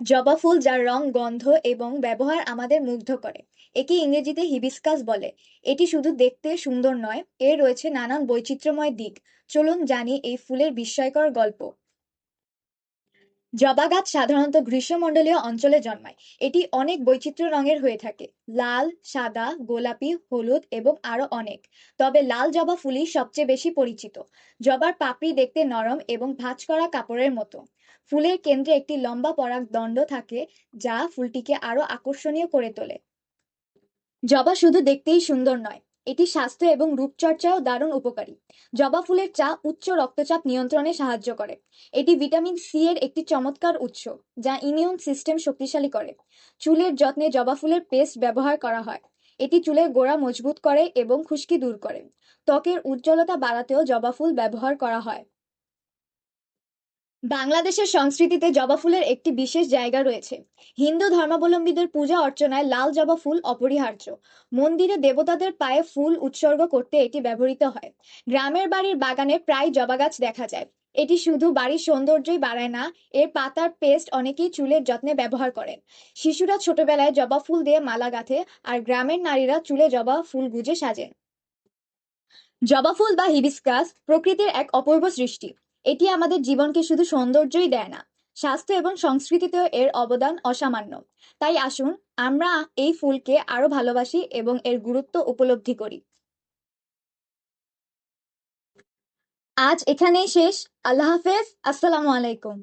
জবা ফুল যার রং, গন্ধ এবং ব্যবহার আমাদের মুগ্ধ করে। একে ইংরেজিতে হিবিস্কাস বলে। এটি শুধু দেখতে সুন্দর নয়, এর রয়েছে নানান বৈচিত্র্যময় দিক। চলুন জানি এই ফুলের বিস্ময়কর গল্প। জবা গাছ সাধারণত গ্রীষ্মমণ্ডলীয় অঞ্চলে জন্মায়। এটি অনেক বৈচিত্র্য রঙের হয়ে থাকে। লাল, সাদা, গোলাপি, হলুদ এবং আরো অনেক। তবে লাল জবা ফুলই সবচেয়ে বেশি পরিচিত। জবার পাপড়ি দেখতে নরম এবং ভাঁজ করা কাপড়ের মতো। ফুলের কেন্দ্রে একটি লম্বা পরাগদণ্ড থাকে, যা ফুলটিকে আরো আকর্ষণীয় করে তোলে। জবা শুধু দেখতেই সুন্দর নয়, এটি স্বাস্থ্য এবং রূপচর্চাও দারুণ উপকারী। জবা ফুলের চা উচ্চ রক্তচাপ নিয়ন্ত্রণে সাহায্য করে। এটি ভিটামিন সি এর একটি চমৎকার উৎস, যা ইমিউন সিস্টেম শক্তিশালী করে। চুলের যত্নে জবা ফুলের পেস্ট ব্যবহার করা হয়। এটি চুলের গোড়া মজবুত করে এবং খুশকি দূর করে। ত্বকের উজ্জ্বলতা বাড়াতেও জবা ফুল ব্যবহার করা হয়। বাংলাদেশের সংস্কৃতিতে জবা ফুলের একটি বিশেষ জায়গা রয়েছে। হিন্দু ধর্মাবলম্বীদের পূজা অর্চনায় লাল জবা ফুল অপরিহার্য। মন্দিরে দেবতাদের পায়ে ফুল উৎসর্গ করতে এটি ব্যবহৃত হয়। গ্রামের বাড়ির বাগানে প্রায় জবা গাছ দেখা যায়। এটি শুধু বাড়ির সৌন্দর্যই বাড়ায় না, এর পাতার পেস্ট অনেকেই চুলের যত্নে ব্যবহার করেন। শিশুরা ছোটবেলায় জবা ফুল দিয়ে মালা গাঁথে, আর গ্রামের নারীরা চুলে জবা ফুল গুজে সাজেন। জবা ফুল বা হিবিস্কাস প্রকৃতির এক অপূর্ব সৃষ্টি। এটি আমাদের জীবনকে শুধু সৌন্দর্যই দেয় না, স্বাস্থ্য এবং সংস্কৃতিতেও এর অবদান অসামান্য। তাই আসুন আমরা এই ফুলকে আরো ভালোবাসি এবং এর গুরুত্ব উপলব্ধি করি। আজ এখানেই শেষ। আল্লাহ হাফেজ, আসসালামু আলাইকুম।